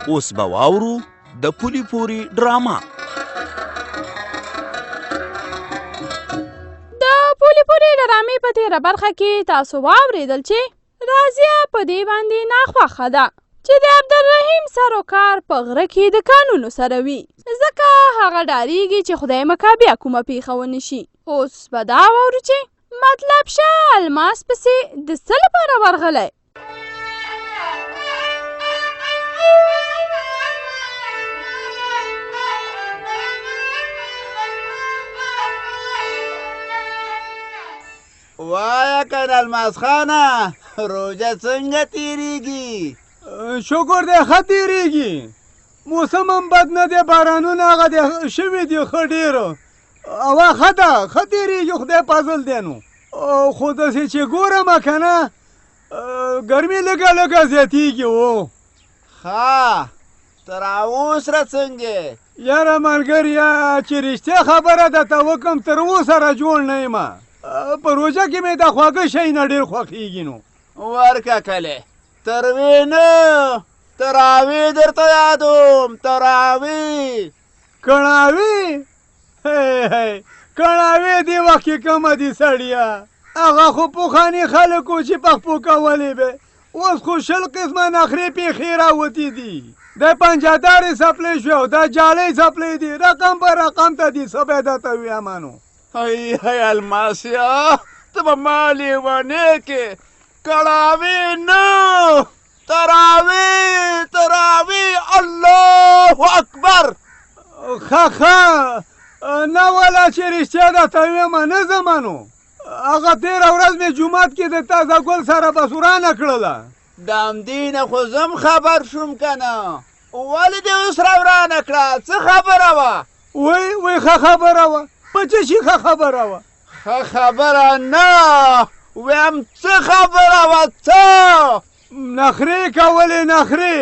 اوس به واورو د پولي پوري ډراما. د پولي پوري ډرامې په تېره برخه کې تاسو واورېدل چې رازیه په دې باندې ناخوښه ده چې د عبدالرحیم سروکار په غره کې د کانونو سره وي، ځکه هغه ډارېږي چې خدای مکه بیا کومه پېښه ونه شي. اوس به دا واورو چې مطلب شاه الماس پسې د څه لپاره ورغلی. وایا کنه الماس خانه، روژه څنګه تیریږي؟ شکر دی ښه تیریږي، موسم هم بد نه دی، بارانونه هغه دی شوي دي ښه ډېره، هوا ښه ده، ښه تیریږي، خدای فضل دی. نو خو داسې چې ګورم که نه ګرمي لږه لږه زیاتېږي. و ښه تر اوسه څنګه؟ یاره ملګريه چې رښتیا خبره درته وکړم تر اوسه را جوړ نه یم. په روژه کې مې د خواږه شی نه ډېر خوښېږي. نو ورکه کلی تروې نه تراوې درته یادوم، تراوې کڼاوې کڼاوې دې وخت کې کمه دي سړیه، هغه خو پخواني خلک وو چې پخپو کولې به، اوس خو شل قسمه نخرې پېښې راوتې دي. د پنجهدارې څپلۍ شوې او دا جالۍ څپلۍ دي، رقم په رقم ته دي. څه به یې درته ویمه. نو هی الماسیا ته به ما لیونې کې کړاوې نه تراوې تراوې، الله اکبر. ښه نه والا چې رښتیا درته ویمه نه ځمه. نو هغه تېره ورځ مې جومات کې د تازه ګل سره بس ورانه کړله. د همدې نه خو زم خبر شوم که نه، ولې دې اوس را ورانه کړه؟ څه خبره وه؟ وی ښه خبره وه. په څه شي ښه خبره وه؟ ښه خبره نه ویم، څه خبره وه؟ څه نخرې کولې نخرې.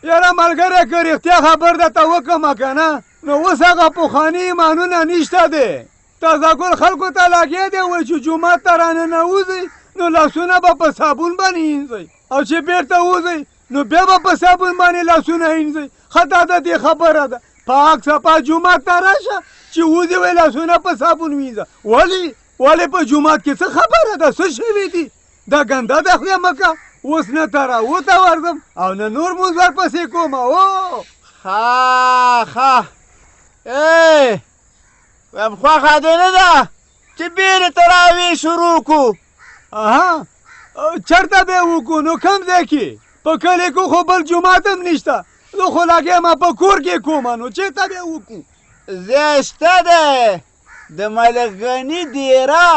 یاره ملګری که رښتیا خبر درته وکړمه که نه، نو اوس هغه پخواني ایمانونه نشته دی. تازه ګل خلکو ته لګیا دی، وایي چې جومات ته راننوځئ نو لاسونه به په صابون باندې وینځئ، او چې بیرته وځئ نو بیا به په صابون باندې لاسونه وینځئ. ښه دا د دې خبره ده، پاک صفا جومات ته راشه چې وځې وایي لاسونه په صابون وینځه. ولې په جومات کې څه خبره ده؟ څه شوي دي؟ دا ګنده ده خدای مکه. اوس نه ته راوته ورځم او نه نور مونځ ورپسې کوم. ښه ویم خوښه دې نه ده چې بیرې تراوې شروع کړو؟ چېرته به یې وکړو؟ نو کوم ځای کې؟ په کلي کې خو بل جومات هم نشته، زه خو لګیا یم په کور کې کومه. نو چېرته به یې وکړو؟ ځای شته دی، د ملک غني دیره،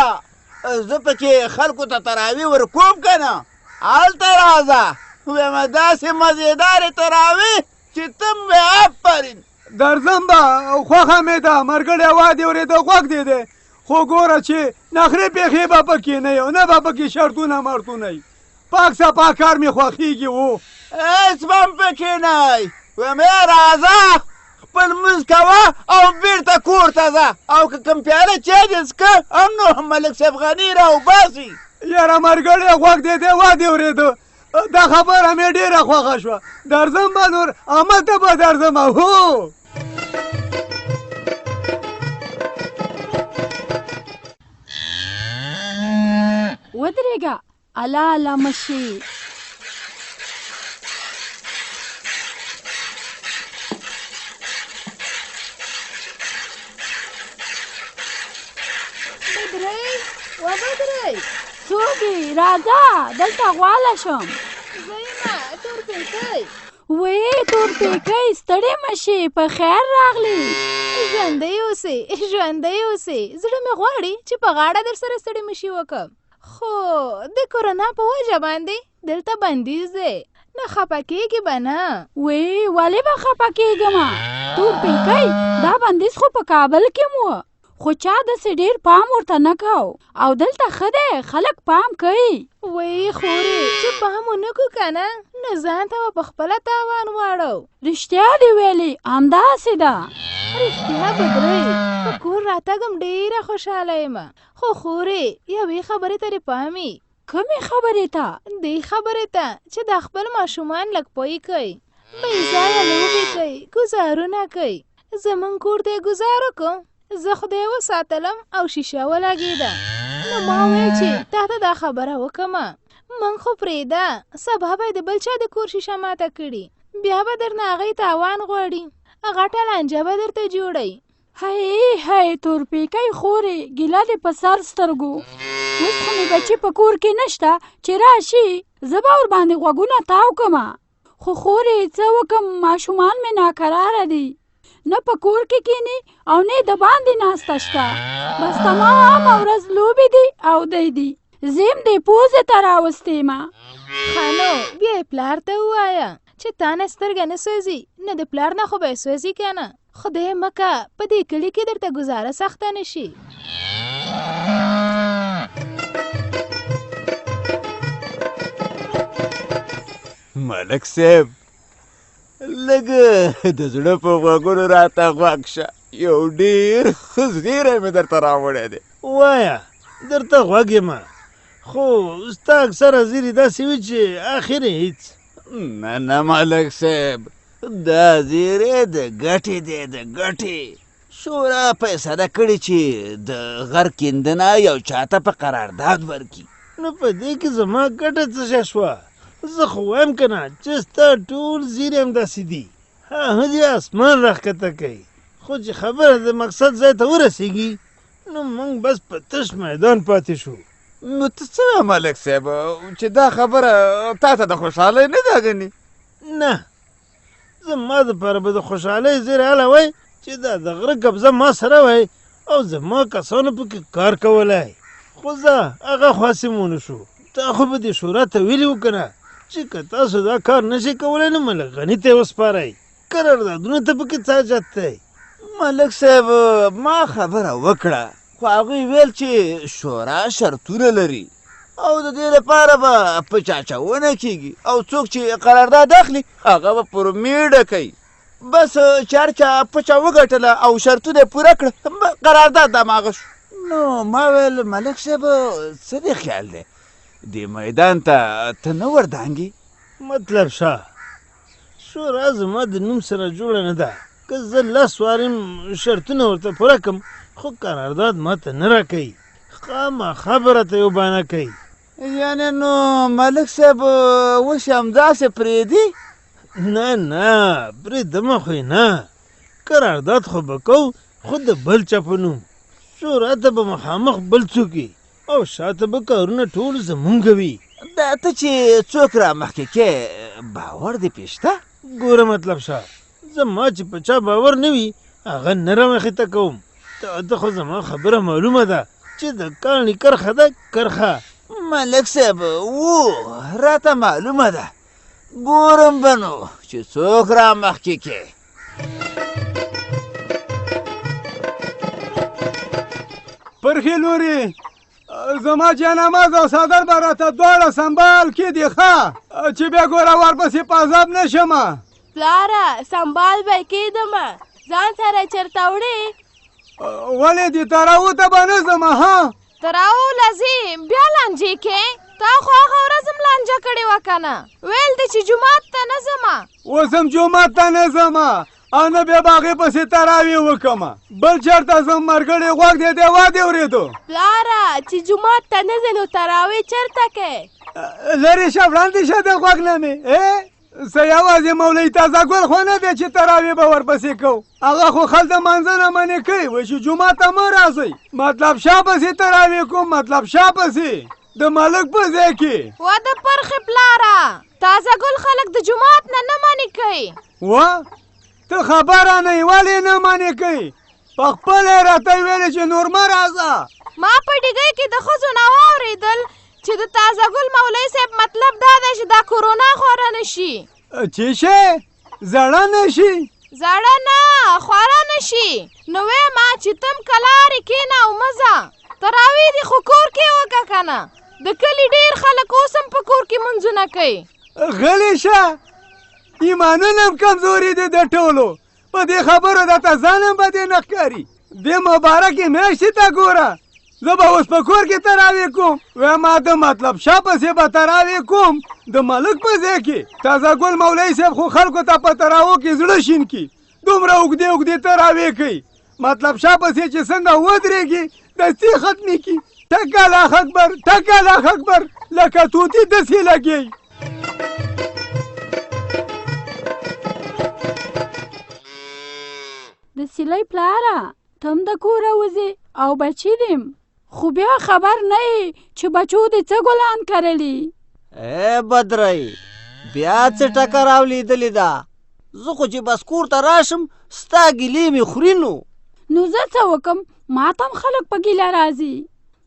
زه پکې خلکو ته تراوې ورکوم که نه، هلته راځه. ویمه داسې مزېدارې تراوې چې ته م وې آفرین. درځم به، خوښه مې ده ملګری، وا دې اورېده خوښ دې دی، خو ګوره چې نخرې پېښې به پکې نه یو، نه به پکې شرطونه مرطونه وي، پاک صفا کار مې خوښېږي. و هېڅ به هم پکې نه وي. ویم راځه خپل لمونځ کوه او بېرته کور ته ځه، او که کوم پیاله چای دې څښه هم نو ملک صاحب غني راوباسي. یاره ملګری خوښ دې دی، وا دې اورېده، دا خبره مې ډېره خوښه شوه. درځم به نور همالته به درځم. هو ودرېږه الله مشي. بدرۍ څوک یې؟ راځه دلته غواله شم. زه یمه تورپیکۍ. وې تورپیکۍ ستړې مه شې، په خیر راغلې. ژوندی اوسې ژوندی اوسې، زړه مې غواړي چې په غاړه در سره ستړې مشي وکړم، خو د کورونا په وجه باندې دلته بندیز دی، نه خفه کېږي به نه. وې ولې به خفه کېږمه تورپیکۍ؟ دا بندیز خو په کابل کې مو، خو چا داسې ډېر پام ورته نه کو، او دلته ښه دی خلک پام کوي. وی خورې چې پام ونه کړو که نه، نو ځان ته به په خپله تاوان واړو. رښتیا دې ویلې، همداسې ده. رښتیا بدرۍ، په کور راتګ هم ډېره خوشحاله یم، خو خورې یوې خبرې ته دې پام وي. کومې خبرې ته؟ دې خبرې ته چې دا خپل ماشومان لږ پوی کوي، بې ځایه لوبې کوي، ګزارونه کوي. زمونږ کور ته یې ګزار وکړو، زه خدای وساتلم او شیشه ولګېده. نو ما ویل چې تا ته دا خبره وکړمه، موږ خو پرېږده، سبا به یې د بل چا د کور شیشه ماته کړي، بیا به درنه هغې تاوان غواړي، غټه لانجه به درته جوړوي. هی تورپیکۍ خورې ګیله دې په سر سترګو. اوس خو مې بچي په کور کې نشته چې راشي زه به ورباندې غوږونه تاو کړمه. خو خورې څه وکړم، ماشومان مې ناکراره دي، نه په کور کې کینی او نه د باندې ناسته شته. بس تمامه ورځ لوبې دي او دی دي، زیم دې پوزې ته راوستېمه. ښه نو بیا یې پلار ته ووایه چې تا نه سترګه نه سوځي، نه د پلار نه خو به یې سوځي که نه. خدای مکه په دې کلي کې درته ګزاره سخته نه شي. ملک صاحب لږ د زړه په غوږونو راته غوږ شه، یو ډېر ښه زیری مې درته راوړی دی. وایه درته غوږ یم، خو ستا اکثره زیري داسې وي چې اخر یې هېڅ. نه ملک صاحب، دا زیری د ګټې دی، د ګټې. شورا فیصله کړې چې د غر کیندنه یو چاته په قرارداد ورکړي. نو په دې کې زما ګټه څه شی شوه؟ زه خو وایم که نه چې ستا ټول زیري همداسې دي، هغه دې اسمان راښکته کوي، خو چې خبره د مقصد ځای ته ورسېږي نو موږ بس په تش میدان پاتې شو. نو ته څه ملک صاحب چې دا خبره تا ته د خوشحالۍ نه ده ګنې؟ نه، زما دپاره به د خوشحالۍ زیری هله وی چې دا د غره قبضه ما سره وی او زما کسانو پکې کار کولی، خو زه هغه خواصې مو نه شو. تا خو به دې شورا ته ویلي وو که نه چې که تاسو دا کار نشئ کولی نو ملک غني ته یې وسپارئ، قراردادونو ته پکې څه حاجت دی؟ ملک صاحب ما خبره وکړه، خو هغوی ویل چې شورا شرطونه لري او د دې لپاره به په چاچونه کېږي او څوک چې قرارداد اخلي هغه به پر میډه کوي. بس چې هر چا پچه وګټله او شرطونه یې پوره کړه قرارداد دماغه شو. نو ما ویل ملک صاحب څه دې خیال دی، دې میدان ته نه وردانګې؟ مطلب شه، شورا زما د نوم سره جوړه نه ده، که زه لس واریم شرطونه ورته پوره کړم خو قرارداد ما ته نه راکوي، خامخا به راته یو بهانه کوي. یعنې نو ملک صاحب اوس یې همداسې پرېږدي؟ نه پرېږدمه خو یې نه، قرارداد خو به کوو خو د بل چا په نوم، شورا ته به مخامخ بل څوک وي او شاته به کارونه ټول زمونږ وي. دا ته چې څوک را مخکې کې باور دې پې شته؟ ګوره مطلب شه، زما چې په چا باور نه وي هغه نه رامخې ته کوم. ته خو زما خبره معلومه ده چې د کاڼي کرخه ده کرخه. ملک صاحب راته معلومه ده، ګورم به نو چې څوک را مخکې کې. پرخي لورې زما جانماز او صدر به راته دواړه سنبال کې دي ښه، چې بیا ګوره ورپسې په عذاب نه شمه. پلاره سنبال به کېدمه، ځان سره چېرته وړې؟ ولې دې تراو ته به نه ځمه ها؟ تراو لځې بیا لانجې کې؟ تا خو هغه ورځ هم لانجه کړې وه که نه؟ ویل دې چې جومات ته نه ځمه. اوس هم جومات ته نه ځمه او نه بیا به هغې پسې تراوې وکړمه، بل چېرته ځم مرګړې غوږ دې دی وا دې اورېدو. پلاره چې جومات ته نه ځې نو تراوې چېرته کې؟ لرې شه وړاندې شه د غوږ نه مې څه یوازې مولوي تازه ګل خو نه دی چې تراوې به ورپسې کوو، هغه خو خل د منځه نه منې کوي، وایي چې جومات ته مه راځئ، مطلب شا پسې تراوې کوم، مطلب شا پسې د ملک په ځای کې. وا د پرخې پلاره، تازه ګل خلک د جومات نه نه منې کوي. وا ته خبره نه یې ولې نه منې کوي؟ په خپله یې راته ویلې چې نور مه راځه. ما په ډیګۍ کې د ښځو نه واورېدل چې د تازه ګل مولوي صاحب مطلب دا دی چې دا کورونا خوره نه شي. چې شی زړه نه شي؟ زړه نه خوره نه شي. نو ویمه چې تم کلارې کېنه او مه ځه، تراوې دې خو کور کې وکړه که نه؟ د کلي ډېر خلک اوس هم په کور کې منځونه کوي. غلی شه، ایمانونه هم کمزوري دي د ټولو، په دې خبرو درته ځان هم بدې نه ښکاري. دې مبارکې میاشتې ته ګوره، زه به اوس په کور کې تراوې کوم، وایم ما د مطلب شا پسې به تراوې کوم، د ملک په ځای کې تازه ګل مولوي صاحب خو خلکو ته په تراو کې زړه شین کی دومره اوږدې اوږدې تراوې کوي مطلب شاپسې چې څنګه ودرېږي دستي ختمې کی ټک الله اکبر ټک الله اکبر لکه توتي دسې لګي. د سیلۍ پلاره تم د کوره وځې او بچي دیم خو بیا خبر نه یې چې بچو دې څه ګلان کرلي. ای بدرۍ بیا څه ټکه راولیدلې ده زه خو چې بس کور ته راشم ستا ګیلې مې خوري نو زه څه وکم ما ته هم خلک په ګیله راځي.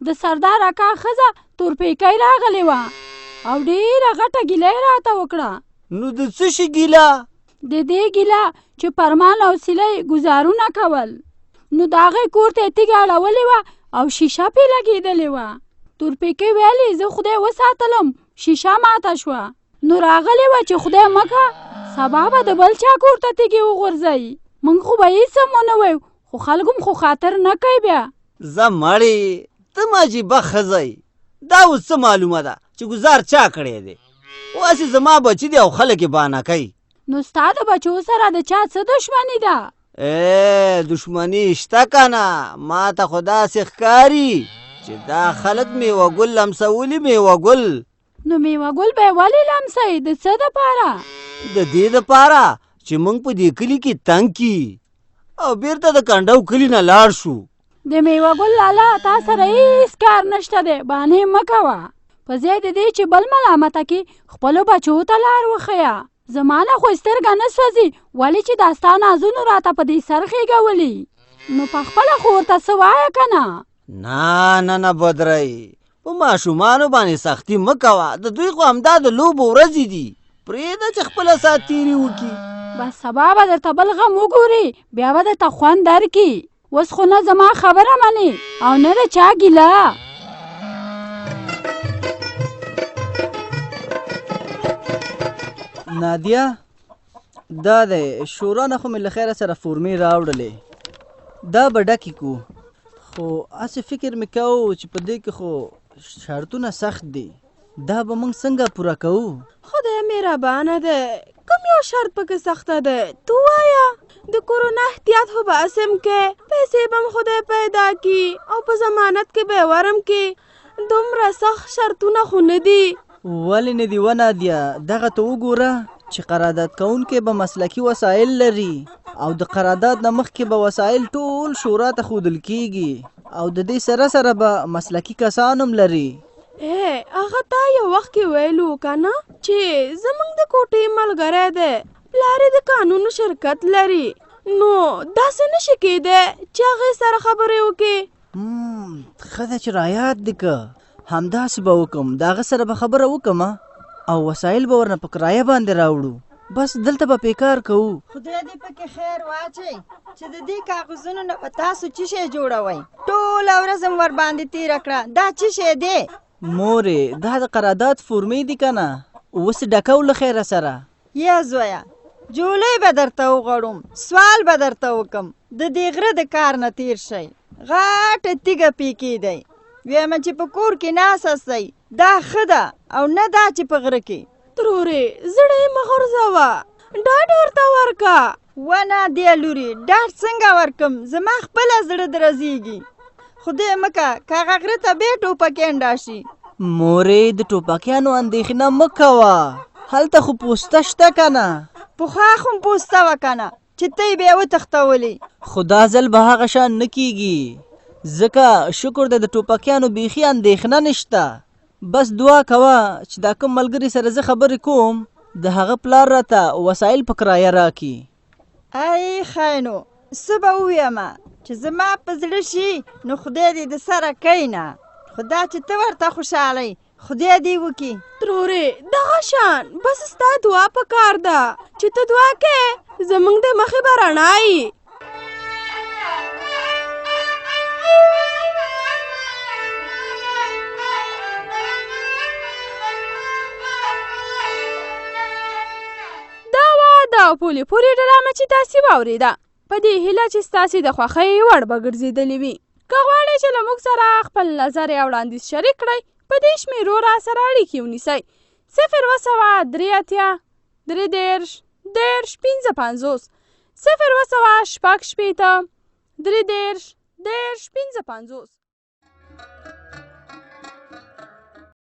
د سردار اکا ښځه تورپیکۍ راغلې وه او ډېره غټه ګیله یې راته وکړه. نو د څه شي ګیله؟ د دې ګیله چې پرمان او سیلۍ ګزارونه کول نو د هغې کور ته یې تیږه اړولې وه او شیشه پې لګېدلې وه. تورپیکۍ ویلې زه خدای وساتلم شیشه ماته شوه نو راغلې وه چې خدای مکه سبا به د بل چا کور ته تیږې وغورځوي. موږ خو به هېڅ هم ونه ویو خو خلکو خو خاطر نه کوي. بیا زه مړې ته مجیبه ښځی دا اوس څه معلومه ده چې ګزار چا کړی دی اوسې زما بچي دی او خلک یې بانه کوي. نو ستا د بچو سره د چا څه دښمني ده؟ دښمني شته که نه ما ته خو داسې ښکاري چې دا خلک میوه ګل لمسولي میوه ګل. نو میوه ګل به یې ولې لمسوي د څه دپاره؟ د دې دپاره چې موږ په دې کلي کې تنګ کي او بیرته د کنډو کلي نه لاړ شو. د میوه ګل لالا تا سره هېڅ کار نشته دی بانې مه کوه په ځای د دې چې بل ملامته کړي خپلو بچو ته لار وښیه. زما نه خو سترګه نه سوځي ولې چې دا ستا نازونو راته په دې سر خېږولي نو پخپله خو ورته څه وایه که نه؟ نه نه نه بدرۍ په ماشومانو باندې سختي مه کوه د دوی خو همدا د لوبو ورځې دي پرېږده چې خپله سات تېرې وکړي. بس سبا به درته بل غم وګوري بیا به درته خوند درکړي. اوس خو نه زما خبره منې او نه د چا ګیله. نادیا دا دی شورا نه خو مې له خیره سره فورمې راوړلې دا به ډکې کو خو هسې فکر مې کوو چې په دې کې خو شرطونه سخت دي دا به موږ څنګه پوره کوو؟ خدای مهربانه ده کوم یو شرط پکې سخته ده تو وایه. د کرونا احتیاط خو به اسم کې پیسې به م خدای پیدا کی او په ضمانت کې به ورم کې دومره سخت شرطونه خو نه دي. ولې نه دي و نادیا دغه ته وګوره چې قرارداد کوونکی به مسلکي وسایل لري او د قرارداد نه مخکې به وسایل ټول شورا ته ښودل کیږي او د دې سره سره به مسلکي کسان هم لري. هغه تا یو وخت کې ویلو که نه چې زموږ د کوټې ملګری دی پلار یې د قانونو شرکت لري نو داسې نشي کیدی چې هغې سره خبرې وکړې. ښه ده چې رایاد دي که همداسې به وکم د هغه سره به خبره وکم او وسایل به ورنه په کرایه باندې راوړو بس دلته به پیکار کوو. خدای دې پکې خیر واچوي چې د دې کاغذونو نه به تاسو څه شی جوړوئ ټوله ورځ م ورباندې تېره کړه دا څه شی دی؟ مورې دا د قرارداد فورمې دي که نه اوس ډکو له خیره سره. یا زویه جولۍ به درته وغړوم سوال به درته وکم د دې غره د کار نه تېر شئ غاټه تیږه پې کېدی ویم چې په کور کې ناستئ دا ښه ده او نه دا چې په غره کې. ترورې زړه یې مه غورځوه ډاډ ورته ورکه. ونه دی لورې ډاډ څنګه ورکم زما خپله زړه درزیږي خدای مکه که هغه غره ته بیا ټوپکیان راشي. مورې د ټوپکیانو اندېښنه مه کوه هلته خو پوسته شته که نه؟ پخوا خو م پوسته وه که نه چې ته یې بیا وتښتولې خو دا ځل به هغه شان نه کیږي ځکه شکر دی د ټوپکیانو بیخي اندېښنه نشته بس دعا کوه چې دا کوم ملګري سره زه خبرې کوم د هغه پلار راته وسایل په کرایه راکړي. ای خاینو څه به وویمه چې زما په زړه شي نو خدای دې د سره کوي نه خو دا چې ته ورته خوشحالئ خدای دې وکړي. ترورې دغه شان بس ستا دعا پکار ده چې ته دعا کې زموږ د مخې به رڼا یي. دا وه د پولې پورې ډرامه چې تاسې واورېده په دې هیله چې ستاسې د خوښۍ وړ به ګرځېدلې وي. که غواړئ چې له موږ سره خپل نظر یا وړاندیز شریک کړئ په دې شمېرو را سره اړیکې ونیسئ 0 3 10 10 55 0 شپږ شپېته 3 10 10 55